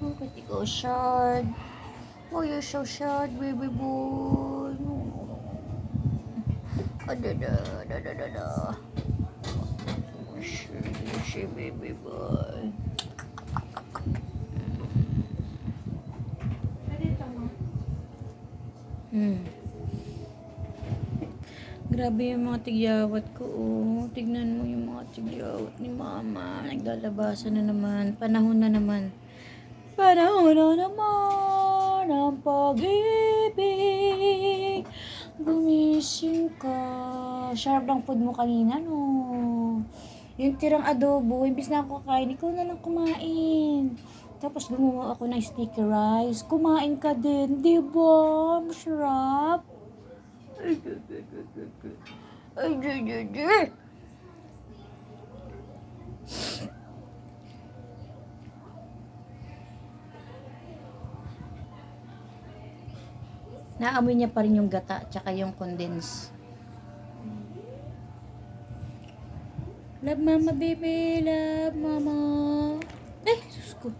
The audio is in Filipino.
Bakit ikaw sad? Why you so sad, baby boy? Da. Si baby boy. Grabe yung mga tigyawat ko, oh. Tignan mo yung mga tigyawat ni mama. Naglalabasan na naman. Panahon na naman. Panahon na naman ang pag-ibig. Gumising ka. Sharp ng food mo kanina, no? Yung tirang adobo, imbis na ako kakain, ikaw na lang kumain. Tapos gumawa ako ng sticky rice. Kumain ka din, di ba? Masarap. Ay. Naamoy niya pa rin yung gata tsaka yung condense. Love mama baby, love mama. Sus ko.